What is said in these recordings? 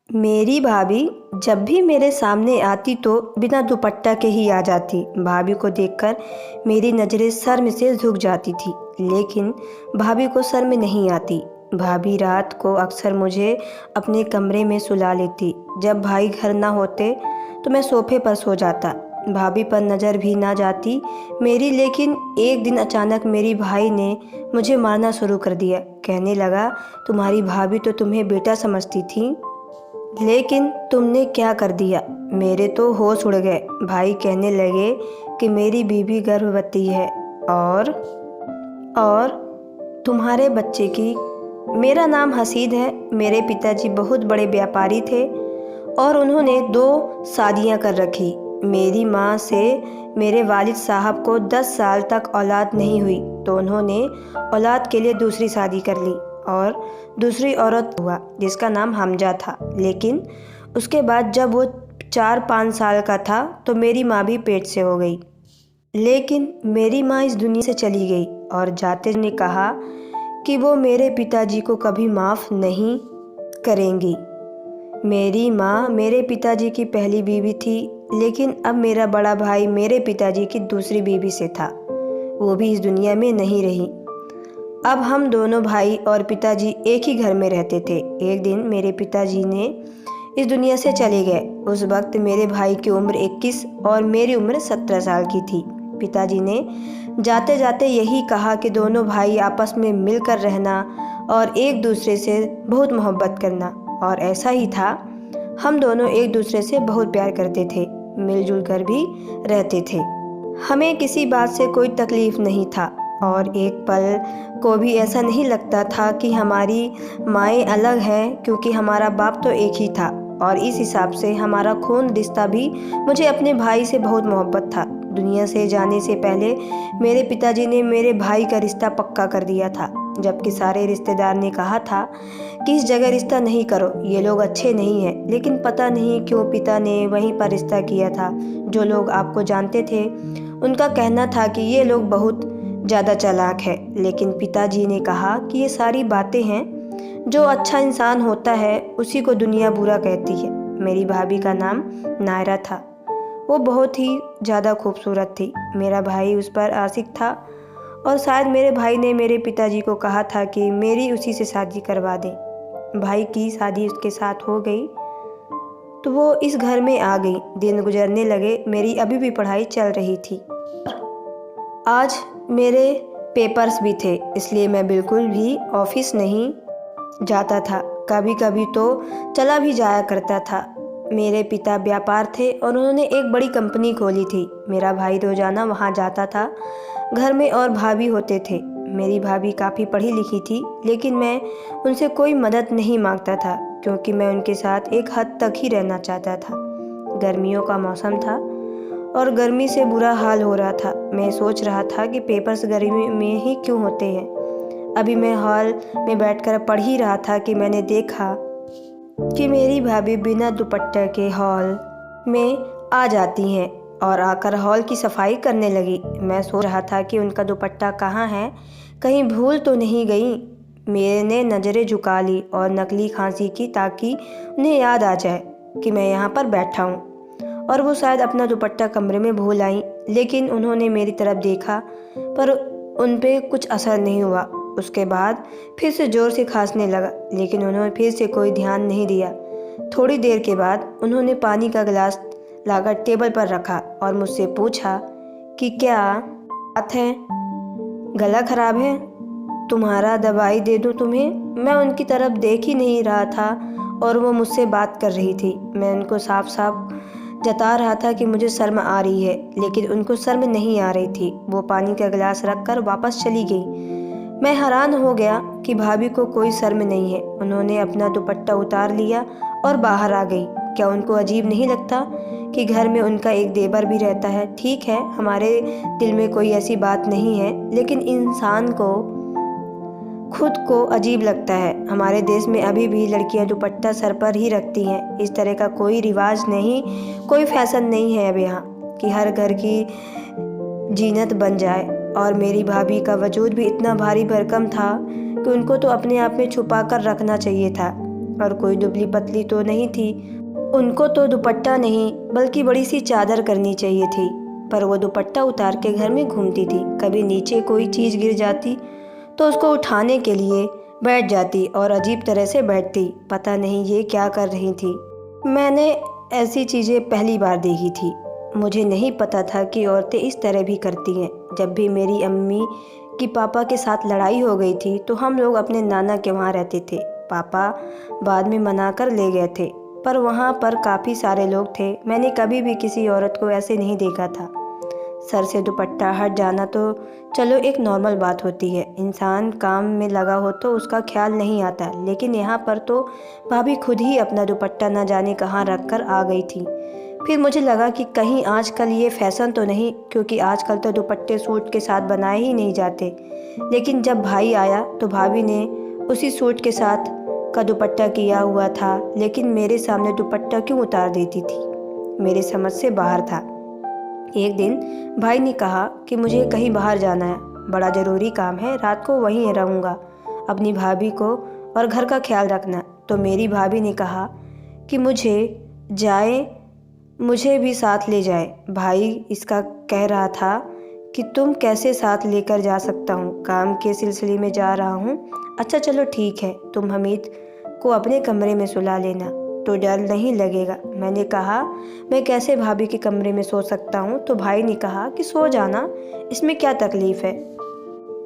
मेरी भाभी जब भी मेरे सामने आती तो बिना दुपट्टा के ही आ जाती। भाभी को देखकर मेरी नज़रें शर्म से झुक जाती थी, लेकिन भाभी को शर्म नहीं आती। भाभी रात को अक्सर मुझे अपने कमरे में सुला लेती। जब भाई घर ना होते तो मैं सोफे पर सो जाता, भाभी पर नज़र भी ना जाती मेरी। लेकिन एक दिन अचानक मेरी भाई ने मुझे मारना शुरू कर दिया। कहने लगा, तुम्हारी भाभी तो तुम्हें बेटा समझती थी, लेकिन तुमने क्या कर दिया। मेरे तो होश उड़ गए। भाई कहने लगे कि मेरी बीवी गर्भवती है और तुम्हारे बच्चे की। मेरा नाम हसीद है। मेरे पिताजी बहुत बड़े व्यापारी थे और उन्होंने 2 शादियां कर रखी। मेरी माँ से मेरे वालिद साहब को 10 साल तक औलाद नहीं हुई तो उन्होंने औलाद के लिए दूसरी शादी कर ली और दूसरी औरत हुआ जिसका नाम हमजा था। लेकिन उसके बाद जब वो 4-5 साल का था तो मेरी माँ भी पेट से हो गई। लेकिन मेरी माँ इस दुनिया से चली गई और जाते ने कहा कि वो मेरे पिताजी को कभी माफ़ नहीं करेंगी। मेरी माँ मेरे पिताजी की पहली बीवी थी, लेकिन अब मेरा बड़ा भाई मेरे पिताजी की दूसरी बीवी से था। वो भी इस दुनिया में नहीं रही। अब हम दोनों भाई और पिताजी एक ही घर में रहते थे। एक दिन मेरे पिताजी ने इस दुनिया से चले गए। उस वक्त मेरे भाई की उम्र 21 और मेरी उम्र 17 साल की थी। पिताजी ने जाते जाते यही कहा कि दोनों भाई आपस में मिलकर रहना और एक दूसरे से बहुत मोहब्बत करना। और ऐसा ही था। हम दोनों एक दूसरे से बहुत प्यार करते थे, मिलजुल कर भी रहते थे। हमें किसी बात से कोई तकलीफ़ नहीं था और एक पल को भी ऐसा नहीं लगता था कि हमारी माएँ अलग हैं, क्योंकि हमारा बाप तो एक ही था और इस हिसाब से हमारा खून रिश्ता भी। मुझे अपने भाई से बहुत मोहब्बत था। दुनिया से जाने से पहले मेरे पिताजी ने मेरे भाई का रिश्ता पक्का कर दिया था, जबकि सारे रिश्तेदार ने कहा था कि इस जगह रिश्ता नहीं करो, ये लोग अच्छे नहीं हैं। लेकिन पता नहीं क्यों पिता ने वहीं पर रिश्ता किया था। जो लोग आपको जानते थे उनका कहना था कि ये लोग बहुत ज़्यादा चालाक है, लेकिन पिताजी ने कहा कि ये सारी बातें हैं। जो अच्छा इंसान होता है उसी को दुनिया बुरा कहती है। मेरी भाभी का नाम नायरा था। वो बहुत ही ज़्यादा खूबसूरत थी। मेरा भाई उस पर आशिक था और शायद मेरे भाई ने मेरे पिताजी को कहा था कि मेरी उसी से शादी करवा दें। भाई की शादी उसके साथ हो गई तो वो इस घर में आ गई। दिन गुजरने लगे, मेरी अभी भी पढ़ाई चल रही थी। आज मेरे पेपर्स भी थे, इसलिए मैं बिल्कुल भी ऑफिस नहीं जाता था। कभी कभी तो चला भी जाया करता था। मेरे पिता व्यापार थे और उन्होंने एक बड़ी कंपनी खोली थी। मेरा भाई रोज़ाना वहाँ जाता था। घर में और भाभी होते थे। मेरी भाभी काफ़ी पढ़ी लिखी थी, लेकिन मैं उनसे कोई मदद नहीं मांगता था, क्योंकि मैं उनके साथ एक हद तक ही रहना चाहता था। गर्मियों का मौसम था और गर्मी से बुरा हाल हो रहा था। मैं सोच रहा था कि पेपर्स गर्मी में ही क्यों होते हैं। अभी मैं हॉल में बैठकर पढ़ ही रहा था कि मैंने देखा कि मेरी भाभी बिना दुपट्टे के हॉल में आ जाती हैं और आकर हॉल की सफाई करने लगी। मैं सोच रहा था कि उनका दुपट्टा कहाँ है, कहीं भूल तो नहीं गई। मैंने नज़रें झुका ली और नकली खांसी की, ताकि उन्हें याद आ जाए कि मैं यहाँ पर बैठा हूँ। और वो शायद अपना दुपट्टा कमरे में भूल आई। लेकिन उन्होंने मेरी तरफ देखा पर उन पे कुछ असर नहीं हुआ। उसके बाद फिर से ज़ोर से खांसने लगा, लेकिन उन्होंने फिर से कोई ध्यान नहीं दिया। थोड़ी देर के बाद उन्होंने पानी का गिलास लाकर टेबल पर रखा और मुझसे पूछा कि क्या बात है, गला खराब है, तुम्हारा दवाई दे दूँ तुम्हें। मैं उनकी तरफ देख ही नहीं रहा था और वो मुझसे बात कर रही थी। मैं उनको साफ साफ जता रहा था कि मुझे शर्म आ रही है, लेकिन उनको शर्म नहीं आ रही थी। वो पानी का गिलास रखकर वापस चली गई। मैं हैरान हो गया कि भाभी को कोई शर्म नहीं है। उन्होंने अपना दुपट्टा उतार लिया और बाहर आ गई। क्या उनको अजीब नहीं लगता कि घर में उनका एक देवर भी रहता है? ठीक है, हमारे दिल में कोई ऐसी बात नहीं है, लेकिन इंसान को खुद को अजीब लगता है। हमारे देश में अभी भी लड़कियां दुपट्टा सर पर ही रखती हैं। इस तरह का कोई रिवाज नहीं, कोई फैशन नहीं है अब यहाँ कि हर घर की जीनत बन जाए। और मेरी भाभी का वजूद भी इतना भारी भरकम था कि उनको तो अपने आप में छुपा कर रखना चाहिए था। और कोई दुबली पतली तो नहीं थी। उनको तो दुपट्टा नहीं बल्कि बड़ी सी चादर करनी चाहिए थी, पर वो दुपट्टा उतार के घर में घूमती थी। कभी नीचे कोई चीज़ गिर जाती तो उसको उठाने के लिए बैठ जाती और अजीब तरह से बैठती। पता नहीं ये क्या कर रही थी। मैंने ऐसी चीज़ें पहली बार देखी थी। मुझे नहीं पता था कि औरतें इस तरह भी करती हैं। जब भी मेरी अम्मी की पापा के साथ लड़ाई हो गई थी तो हम लोग अपने नाना के वहाँ रहते थे। पापा बाद में मना कर ले गए थे, पर वहाँ पर काफ़ी सारे लोग थे। मैंने कभी भी किसी औरत को ऐसे नहीं देखा था। सर से दुपट्टा हट जाना तो चलो एक नॉर्मल बात होती है, इंसान काम में लगा हो तो उसका ख्याल नहीं आता, लेकिन यहाँ पर तो भाभी खुद ही अपना दुपट्टा न जाने कहाँ रख कर आ गई थी। फिर मुझे लगा कि कहीं आजकल ये फैशन तो नहीं, क्योंकि आजकल तो दुपट्टे सूट के साथ बनाए ही नहीं जाते। लेकिन जब भाई आया तो भाभी ने उसी सूट के साथ का दुपट्टा किया हुआ था, लेकिन मेरे सामने दुपट्टा क्यों उतार देती थी, मेरे समझ से बाहर था। एक दिन भाई ने कहा कि मुझे कहीं बाहर जाना है, बड़ा ज़रूरी काम है, रात को वहीं रहूँगा, अपनी भाभी को और घर का ख्याल रखना। तो मेरी भाभी ने कहा कि मुझे भी साथ ले जाए। भाई इसका कह रहा था कि तुम कैसे साथ लेकर जा सकता हूँ, काम के सिलसिले में जा रहा हूँ। अच्छा चलो ठीक है, तुम हमीद को अपने कमरे में सुला लेना तो डर नहीं लगेगा। मैंने कहा मैं कैसे भाभी के कमरे में सो सकता हूँ। तो भाई ने कहा कि सो जाना, इसमें क्या तकलीफ़ है,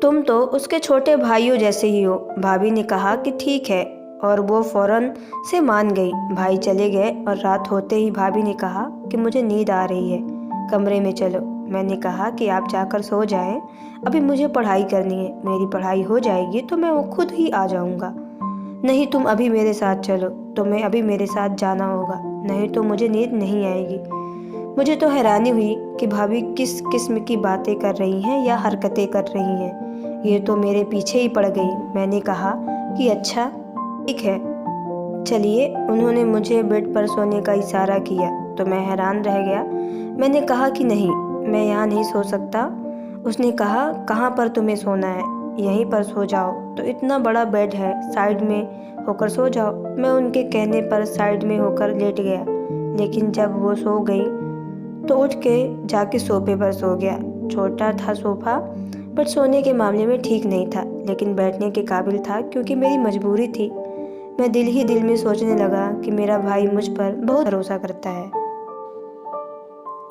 तुम तो उसके छोटे भाइयों जैसे ही हो। भाभी ने कहा कि ठीक है और वो फ़ौरन से मान गई। भाई चले गए और रात होते ही भाभी ने कहा कि मुझे नींद आ रही है, कमरे में चलो। मैंने कहा कि आप जाकर सो जाएं, अभी मुझे पढ़ाई करनी है, मेरी पढ़ाई हो जाएगी तो मैं वो खुद ही आ जाऊंगा। नहीं तुम अभी मेरे साथ चलो, तुम्हें अभी मेरे साथ जाना होगा, नहीं तो मुझे नींद नहीं आएगी। मुझे तो हैरानी हुई कि भाभी किस किस्म की बातें कर रही हैं या हरकतें कर रही हैं, ये तो मेरे पीछे ही पड़ गई। मैंने कहा कि अच्छा ठीक है चलिए। उन्होंने मुझे बेड पर सोने का इशारा किया तो मैं हैरान रह गया। मैंने कहा कि नहीं, मैं यहाँ नहीं सो सकता। उसने कहा कहाँ पर तुम्हें सोना है, यहीं पर सो जाओ, तो इतना बड़ा बेड है, साइड में होकर सो जाओ। मैं उनके कहने पर साइड में होकर लेट गया, लेकिन जब वो सो गई तो उठ के जाके सोफे पर सो गया। छोटा था सोफ़ा, बट सोने के मामले में ठीक नहीं था, लेकिन बैठने के काबिल था, क्योंकि मेरी मजबूरी थी। मैं दिल ही दिल में सोचने लगा कि मेरा भाई मुझ पर बहुत भरोसा करता है,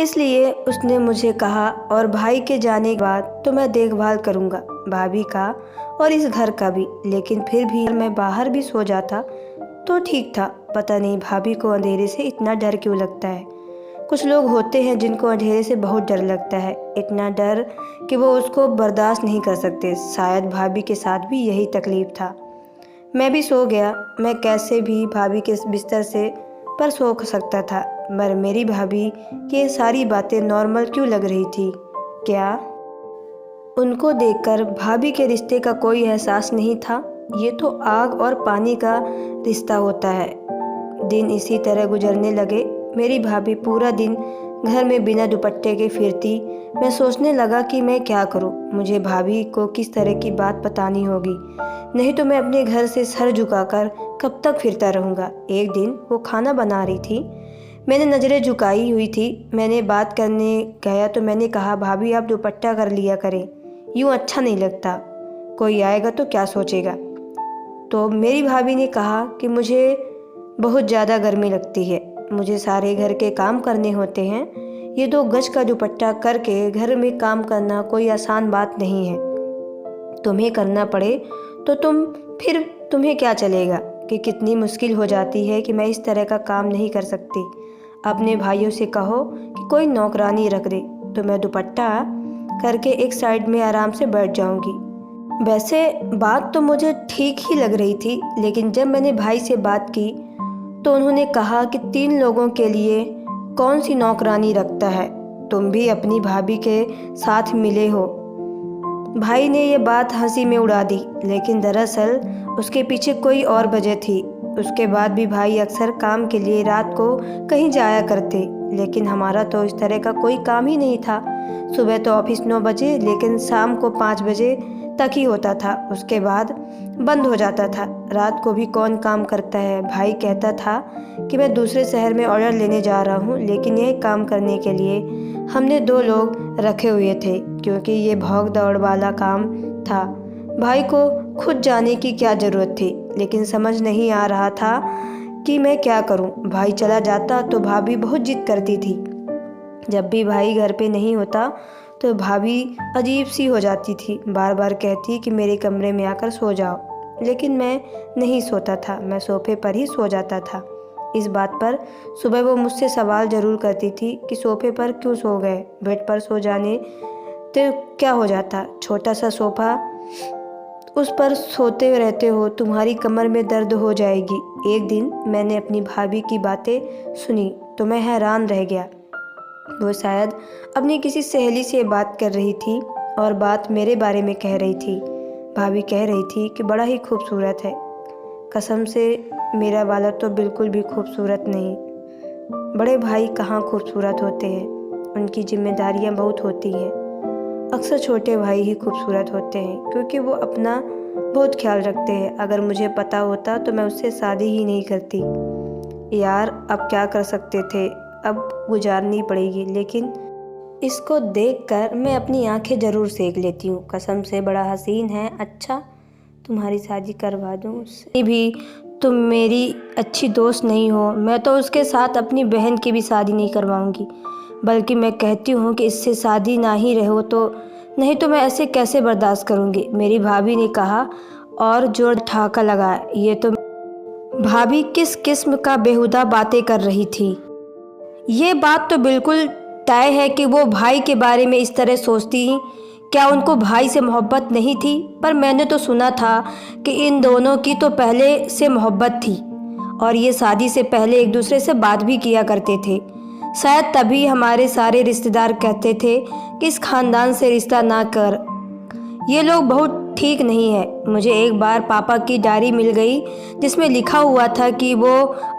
इसलिए उसने मुझे कहा और भाई के जाने के बाद तो मैं देखभाल करूँगा भाभी का और इस घर का भी। लेकिन फिर भी मैं बाहर भी सो जाता तो ठीक था। पता नहीं भाभी को अंधेरे से इतना डर क्यों लगता है। कुछ लोग होते हैं जिनको अंधेरे से बहुत डर लगता है, इतना डर कि वो उसको बर्दाश्त नहीं कर सकते। शायद भाभी के साथ भी यही तकलीफ़ था। मैं भी सो गया। मैं कैसे भी भाभी के बिस्तर से पर सो सकता था, पर मेरी भाभी की ये सारी बातें नॉर्मल क्यों लग रही थी। क्या उनको देखकर भाभी के रिश्ते का कोई एहसास नहीं था? ये तो आग और पानी का रिश्ता होता है। दिन इसी तरह गुजरने लगे। मेरी भाभी पूरा दिन घर में बिना दुपट्टे के फिरती। मैं सोचने लगा कि मैं क्या करूं। मुझे भाभी को किस तरह की बात बतानी होगी, नहीं तो मैं अपने घर से सर झुकाकर कब तक फिरता रहूँगा। एक दिन वो खाना बना रही थी, मैंने नज़रें झुकाई हुई थी। मैंने बात करने गया तो मैंने कहा भाभी आप दुपट्टा कर लिया करें, यूँ अच्छा नहीं लगता, कोई आएगा तो क्या सोचेगा। तो मेरी भाभी ने कहा कि मुझे बहुत ज़्यादा गर्मी लगती है, मुझे सारे घर के काम करने होते हैं, ये 2 गज का दुपट्टा करके घर में काम करना कोई आसान बात नहीं है। तुम्हें करना पड़े तो तुम्हें क्या चलेगा कि कितनी मुश्किल हो जाती है कि मैं इस तरह का काम नहीं कर सकती। अपने भाइयों से कहो कि कोई नौकरानी रख दे तो मैं दुपट्टा करके एक साइड में आराम से बैठ जाऊंगी। वैसे बात तो मुझे ठीक ही लग रही थी, लेकिन जब मैंने भाई से बात की तो उन्होंने कहा कि 3 लोगों के लिए कौन सी नौकरानी रखता है, तुम भी अपनी भाभी के साथ मिले हो। भाई ने ये बात हंसी में उड़ा दी, लेकिन दरअसल उसके पीछे कोई और वजह थी। उसके बाद भी भाई अक्सर काम के लिए रात को कहीं जाया करते, लेकिन हमारा तो इस तरह का कोई काम ही नहीं था। सुबह तो ऑफिस 9 बजे, लेकिन शाम को 5 बजे तक ही होता था, उसके बाद बंद हो जाता था। रात को भी कौन काम करता है। भाई कहता था कि मैं दूसरे शहर में ऑर्डर लेने जा रहा हूँ, लेकिन यह काम करने के लिए हमने 2 लोग रखे हुए थे, क्योंकि ये भाग दौड़ वाला काम था। भाई को खुद जाने की क्या ज़रूरत थी, लेकिन समझ नहीं आ रहा था कि मैं क्या करूं। भाई चला जाता तो भाभी बहुत जिद करती थी। जब भी भाई घर पे नहीं होता तो भाभी अजीब सी हो जाती थी, बार बार कहती कि मेरे कमरे में आकर सो जाओ, लेकिन मैं नहीं सोता था, मैं सोफे पर ही सो जाता था। इस बात पर सुबह वो मुझसे सवाल ज़रूर करती थी कि सोफे पर क्यों सो गए, बेड पर सो जाने तो क्या हो जाता, छोटा सा सोफ़ा, उस पर सोते रहते हो, तुम्हारी कमर में दर्द हो जाएगी। एक दिन मैंने अपनी भाभी की बातें सुनी तो मैं हैरान रह गया। वो शायद अपनी किसी सहेली से बात कर रही थी और बात मेरे बारे में कह रही थी। भाभी कह रही थी कि बड़ा ही खूबसूरत है। कसम से मेरा वाला तो बिल्कुल भी खूबसूरत नहीं। बड़े भाई कहाँ खूबसूरत होते हैं, उनकी जिम्मेदारियाँ बहुत होती हैं। अक्सर छोटे भाई ही खूबसूरत होते हैं, क्योंकि वो अपना बहुत ख्याल रखते हैं। अगर मुझे पता होता तो मैं उससे शादी ही नहीं करती। यार अब क्या कर सकते थे, अब गुजारनी पड़ेगी, लेकिन इसको देखकर मैं अपनी आंखें ज़रूर सेक लेती हूँ। कसम से बड़ा हसीन है। अच्छा तुम्हारी शादी करवा दूँ उससे भी? तुम मेरी अच्छी दोस्त नहीं हो। मैं तो उसके साथ अपनी बहन की भी शादी नहीं करवाऊँगी, बल्कि मैं कहती हूँ कि इससे शादी ना ही रहो तो, नहीं तो मैं ऐसे कैसे बर्दाश्त करूँगी, मेरी भाभी ने कहा और जोर ठहाका लगा। ये तो भाभी किस किस्म का बेहुदा बातें कर रही थी। ये बात तो बिल्कुल तय है कि वो भाई के बारे में इस तरह सोचती। क्या उनको भाई से मोहब्बत नहीं थी? पर मैंने तो सुना था कि इन दोनों की तो पहले से मोहब्बत थी और ये शादी से पहले एक दूसरे से बात भी किया करते थे। शायद तभी हमारे सारे रिश्तेदार कहते थे कि इस खानदान से रिश्ता ना कर, ये लोग बहुत ठीक नहीं है। मुझे एक बार पापा की डायरी मिल गई जिसमें लिखा हुआ था कि वो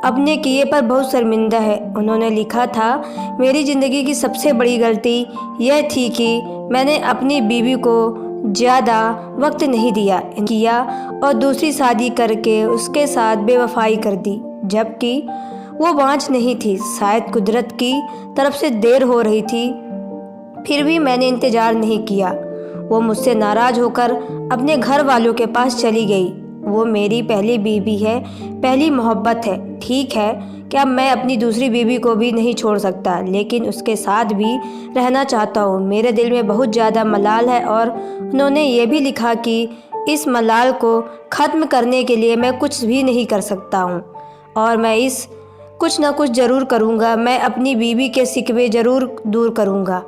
अपने किए पर बहुत शर्मिंदा है। उन्होंने लिखा था, मेरी ज़िंदगी की सबसे बड़ी गलती यह थी कि मैंने अपनी बीवी को ज़्यादा वक्त नहीं किया और दूसरी शादी करके उसके साथ बेवफाई कर दी, जबकि वो बाँझ नहीं थी। शायद कुदरत की तरफ से देर हो रही थी, फिर भी मैंने इंतज़ार नहीं किया। वो मुझसे नाराज़ होकर अपने घर वालों के पास चली गई। वो मेरी पहली बीवी है, पहली मोहब्बत है। ठीक है कि अब मैं अपनी दूसरी बीवी को भी नहीं छोड़ सकता, लेकिन उसके साथ भी रहना चाहता हूँ। मेरे दिल में बहुत ज़्यादा मलाल है और उन्होंने ये भी लिखा कि इस मलाल को ख़त्म करने के लिए मैं कुछ भी नहीं कर सकता हूँ और मैं इस कुछ ना कुछ ज़रूर करूँगा। मैं अपनी बीवी के शिकवे ज़रूर दूर करूँगा।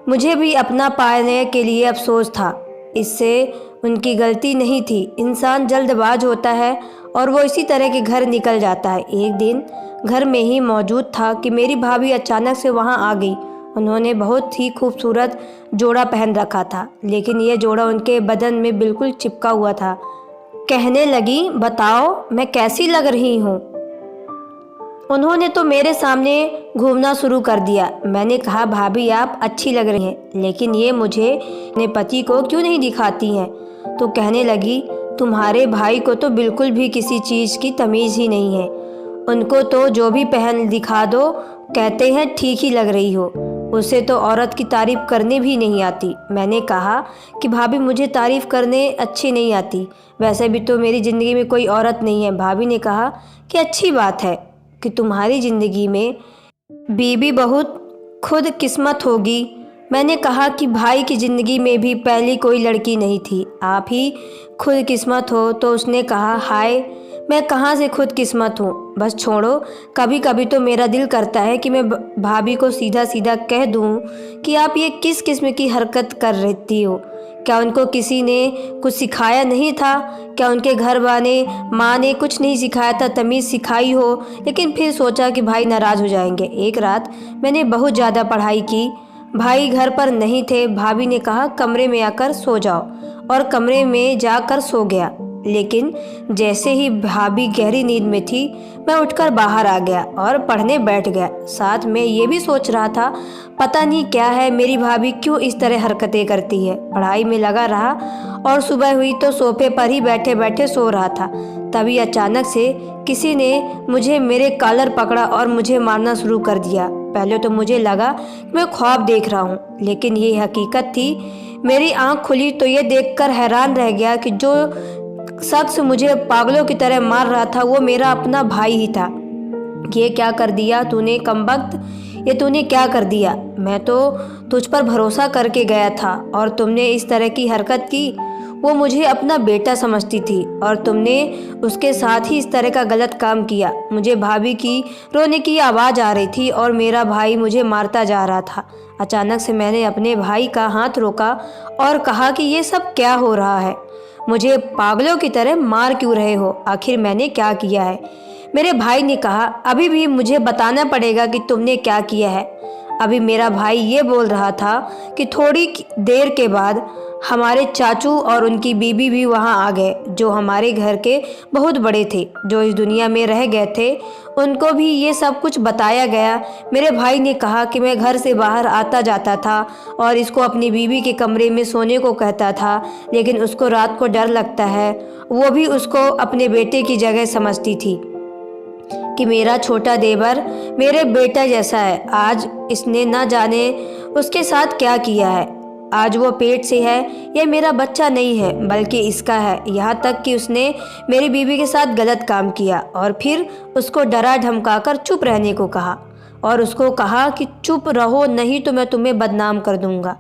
मुझे भी अपना पाने के लिए अफसोस था, इससे उनकी गलती नहीं थी। इंसान जल्दबाज होता है और वो इसी तरह के घर निकल जाता है। एक दिन घर में ही मौजूद था कि मेरी भाभी अचानक से वहाँ आ गई। उन्होंने बहुत ही खूबसूरत जोड़ा पहन रखा था, लेकिन यह जोड़ा उनके बदन में बिल्कुल चिपका हुआ था। कहने लगी, बताओ मैं कैसी लग रही हूँ? उन्होंने तो मेरे सामने घूमना शुरू कर दिया। मैंने कहा, भाभी आप अच्छी लग रही हैं, लेकिन ये मुझे अपने पति को क्यों नहीं दिखाती हैं? तो कहने लगी, तुम्हारे भाई को तो बिल्कुल भी किसी चीज़ की तमीज़ ही नहीं है। उनको तो जो भी पहन दिखा दो कहते हैं ठीक ही लग रही हो। उसे तो औरत की तारीफ़ करने भी नहीं आती। मैंने कहा कि भाभी मुझे तारीफ़ करने अच्छी नहीं आती, वैसे भी तो मेरी ज़िंदगी में कोई औरत नहीं है। भाभी ने कहा कि अच्छी बात है कि तुम्हारी ज़िंदगी में बीबी बहुत खुद किस्मत होगी। मैंने कहा कि भाई की ज़िंदगी में भी पहली कोई लड़की नहीं थी, आप ही खुद किस्मत हो। तो उसने कहा, हाय मैं कहाँ से खुद किस्मत हूँ, बस छोड़ो। कभी कभी तो मेरा दिल करता है कि मैं भाभी को सीधा सीधा कह दूँ कि आप ये किस किस्म की हरकत कर रही हो। क्या उनको किसी ने कुछ सिखाया नहीं था? क्या उनके घर वाले माँ ने कुछ नहीं सिखाया था, तमीज़ सिखाई हो? लेकिन फिर सोचा कि भाई नाराज़ हो जाएंगे। एक रात मैंने बहुत ज़्यादा पढ़ाई की, भाई घर पर नहीं थे। भाभी ने कहा, कमरे में आकर सो जाओ, और कमरे में जाकर सो गया। लेकिन जैसे ही भाभी गहरी नींद में थी, मैं उठकर बाहर आ गया और पढ़ने बैठ गया। साथ में ये भी सोच रहा था, पता नहीं क्या है, मेरी भाभी क्यों इस तरह हरकतें करती है। पढ़ाई में लगा रहा और सुबह हुई तो सोफे पर ही बैठे बैठे सो रहा था। तभी अचानक से किसी ने मुझे मेरे कॉलर पकड़ा और मुझे मारना शुरू कर दिया। पहले तो मुझे लगा कि मैं ख्वाब देख रहा हूँ, लेकिन ये हकीकत थी। मेरी आंख खुली तो ये देखकर हैरान रह गया कि जो शख्स मुझे पागलों की तरह मार रहा था वो मेरा अपना भाई ही था। ये क्या कर दिया तूने कमबख्त, ये तूने क्या कर दिया? मैं तो तुझ पर भरोसा करके गया था और तुमने इस तरह की हरकत की। वो मुझे अपना बेटा समझती थी और तुमने उसके साथ ही इस तरह का गलत काम किया। मुझे भाभी की रोने की आवाज़ आ रही थी और मेरा भाई मुझे मारता जा रहा था। अचानक से मैंने अपने भाई का हाथ रोका और कहा कि ये सब क्या हो रहा है? मुझे पागलों की तरह मार क्यों रहे हो? आखिर मैंने क्या किया है? मेरे भाई ने कहा, अभी भी मुझे बताना पड़ेगा कि तुमने क्या किया है। अभी मेरा भाई ये बोल रहा था कि थोड़ी देर के बाद हमारे चाचू और उनकी बीबी भी वहाँ आ गए, जो हमारे घर के बहुत बड़े थे, जो इस दुनिया में रह गए थे। उनको भी ये सब कुछ बताया गया। मेरे भाई ने कहा कि मैं घर से बाहर आता जाता था और इसको अपनी बीबी के कमरे में सोने को कहता था, लेकिन उसको रात को डर लगता है। वो भी उसको अपने बेटे की जगह समझती थी कि मेरा छोटा देवर मेरे बेटा जैसा है। आज इसने न जाने उसके साथ क्या किया है। आज वो पेट से है, यह मेरा बच्चा नहीं है बल्कि इसका है। यहाँ तक कि उसने मेरी बीवी के साथ गलत काम किया और फिर उसको डरा धमकाकर चुप रहने को कहा और उसको कहा कि चुप रहो, नहीं तो मैं तुम्हें बदनाम कर दूँगा।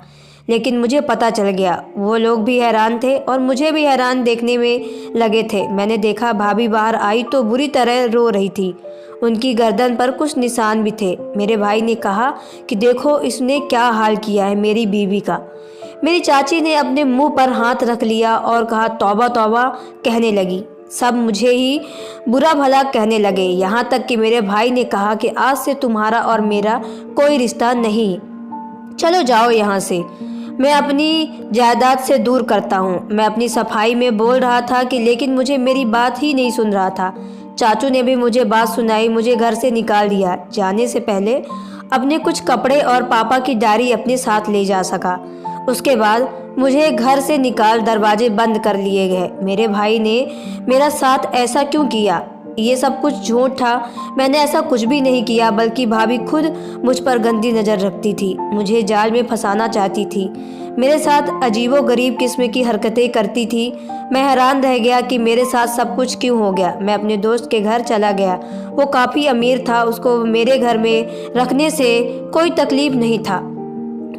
लेकिन मुझे पता चल गया। वो लोग भी हैरान थे और मुझे भी हैरान देखने में लगे थे। मैंने देखा भाभी बाहर आई तो बुरी तरह रो रही थी। उनकी गर्दन पर कुछ निशान भी थे। मेरे भाई ने कहा कि देखो इसने क्या हाल किया है मेरी बीवी का। मेरी चाची ने अपने मुंह पर हाथ रख लिया और कहा, तौबा तौबा कहने लगी। सब मुझे ही बुरा भला कहने लगे। यहाँ तक कि मेरे भाई ने कहा कि आज से तुम्हारा और मेरा कोई रिश्ता नहीं, चलो जाओ यहाँ से, मैं अपनी जायदाद से दूर करता हूँ। मैं अपनी सफाई में बोल रहा था कि लेकिन मुझे मेरी बात ही नहीं सुन रहा था। चाचू ने भी मुझे बात सुनाई, मुझे घर से निकाल दिया। जाने से पहले अपने कुछ कपड़े और पापा की डायरी अपने साथ ले जा सका। उसके बाद मुझे घर से निकाल दरवाजे बंद कर लिए गए। मेरे भाई ने मेरा साथ ऐसा क्यों किया? ये सब कुछ झूठ था। मैंने ऐसा कुछ भी नहीं किया, बल्कि भाभी खुद मुझ पर गंदी नज़र रखती थी, मुझे जाल में फंसाना चाहती थी, मेरे साथ अजीबो गरीब किस्म की हरकतें करती थी। मैं हैरान रह गया कि मेरे साथ सब कुछ क्यों हो गया। मैं अपने दोस्त के घर चला गया। वो काफ़ी अमीर था, उसको मेरे घर में रखने से कोई तकलीफ़ नहीं था,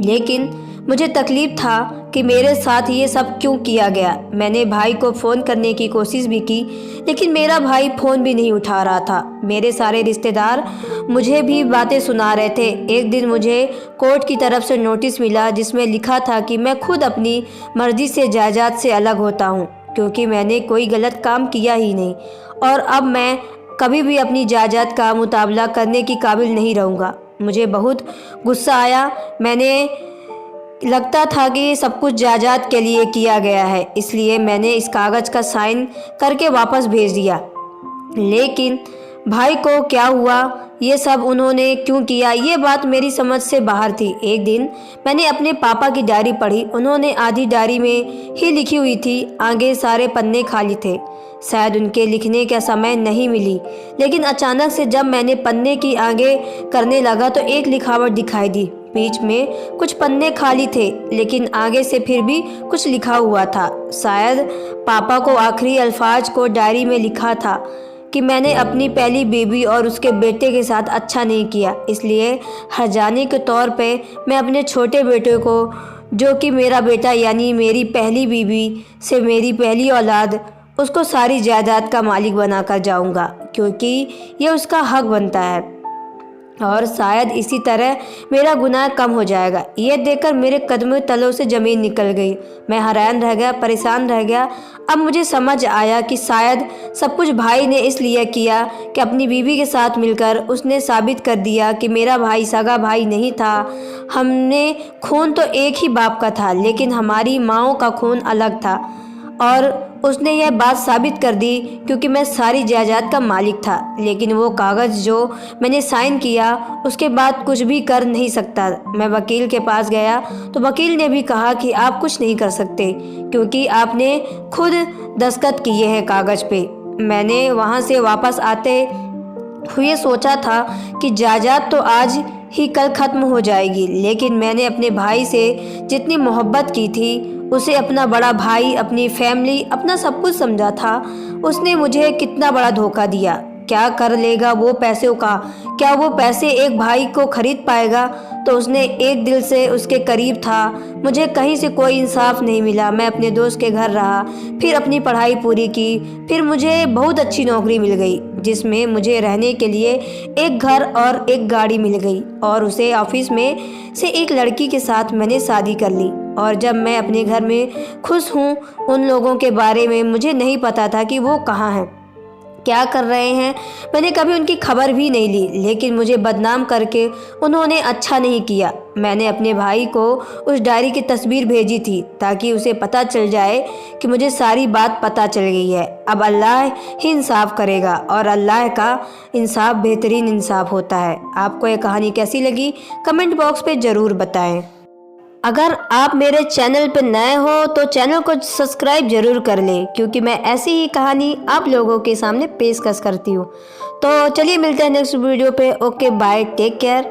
लेकिन मुझे तकलीफ़ था कि मेरे साथ ये सब क्यों किया गया। मैंने भाई को फ़ोन करने की कोशिश भी की, लेकिन मेरा भाई फ़ोन भी नहीं उठा रहा था। मेरे सारे रिश्तेदार मुझे भी बातें सुना रहे थे। एक दिन मुझे कोर्ट की तरफ से नोटिस मिला जिसमें लिखा था कि मैं खुद अपनी मर्ज़ी से जायदाद से अलग होता हूँ, क्योंकि मैंने कोई गलत काम किया ही नहीं और अब मैं कभी भी अपनी जायदाद का मुताबला करने की काबिल नहीं रहूँगा। मुझे बहुत गुस्सा आया। मैंने लगता था कि सब कुछ जायदाद के लिए किया गया है, इसलिए मैंने इस कागज़ का साइन करके वापस भेज दिया। लेकिन भाई को क्या हुआ, ये सब उन्होंने क्यों किया, ये बात मेरी समझ से बाहर थी। एक दिन मैंने अपने पापा की डायरी पढ़ी। उन्होंने आधी डायरी में ही लिखी हुई थी, आगे सारे पन्ने खाली थे। शायद उनके लिखने का समय नहीं मिली, लेकिन अचानक से जब मैंने पन्ने की आगे करने लगा तो एक लिखावट दिखाई दी। बीच में कुछ पन्ने खाली थे, लेकिन आगे से फिर भी कुछ लिखा हुआ था। शायद पापा को आखिरी अल्फाज को डायरी में लिखा था कि मैंने अपनी पहली बेबी और उसके बेटे के साथ अच्छा नहीं किया, इसलिए हर्जाने के तौर पे मैं अपने छोटे बेटे को, जो कि मेरा बेटा यानी मेरी पहली बीबी से मेरी पहली औलाद, उसको सारी जायदाद का मालिक बनाकर जाऊंगा, क्योंकि ये उसका हक बनता है और शायद इसी तरह मेरा गुनाह कम हो जाएगा। ये देखकर मेरे कदमों तलों से ज़मीन निकल गई। मैं हैरान रह गया, परेशान रह गया। अब मुझे समझ आया कि शायद सब कुछ भाई ने इसलिए किया कि अपनी बीवी के साथ मिलकर उसने साबित कर दिया कि मेरा भाई सगा भाई नहीं था। हमने खून तो एक ही बाप का था, लेकिन हमारी माँओं का खून अलग था और उसने यह बात साबित कर दी क्योंकि मैं सारी जायदाद का मालिक था। लेकिन वो कागज़ जो मैंने साइन किया उसके बाद कुछ भी कर नहीं सकता। मैं वकील के पास गया तो वकील ने भी कहा कि आप कुछ नहीं कर सकते क्योंकि आपने खुद दस्तखत किए हैं कागज़ पे। मैंने वहाँ से वापस आते हुए सोचा था कि जायदाद तो आज ही कल ख़त्म हो जाएगी, लेकिन मैंने अपने भाई से जितनी मोहब्बत की थी, उसे अपना बड़ा भाई, अपनी फैमिली, अपना सब कुछ समझा था, उसने मुझे कितना बड़ा धोखा दिया। क्या कर लेगा वो पैसों का? क्या वो पैसे एक भाई को खरीद पाएगा? तो उसने एक दिल से उसके करीब था। मुझे कहीं से कोई इंसाफ नहीं मिला। मैं अपने दोस्त के घर रहा, फिर अपनी पढ़ाई पूरी की, फिर मुझे बहुत अच्छी नौकरी मिल गई जिसमें मुझे रहने के लिए एक घर और एक गाड़ी मिल गई, और उसे ऑफिस में से एक लड़की के साथ मैंने शादी कर ली। और जब मैं अपने घर में खुश हूँ, उन लोगों के बारे में मुझे नहीं पता था कि वो कहाँ हैं, क्या कर रहे हैं। मैंने कभी उनकी खबर भी नहीं ली, लेकिन मुझे बदनाम करके उन्होंने अच्छा नहीं किया। मैंने अपने भाई को उस डायरी की तस्वीर भेजी थी ताकि उसे पता चल जाए कि मुझे सारी बात पता चल गई है। अब अल्लाह ही इंसाफ करेगा, और अल्लाह का इंसाफ बेहतरीन इंसाफ होता है। आपको ये कहानी कैसी लगी कमेंट बॉक्स पे ज़रूर बताएं। अगर आप मेरे चैनल पर नए हो तो चैनल को सब्सक्राइब जरूर कर लें, क्योंकि मैं ऐसी ही कहानी आप लोगों के सामने पेशकश करती हूँ। तो चलिए मिलते हैं नेक्स्ट वीडियो पे। Okay bye, take care.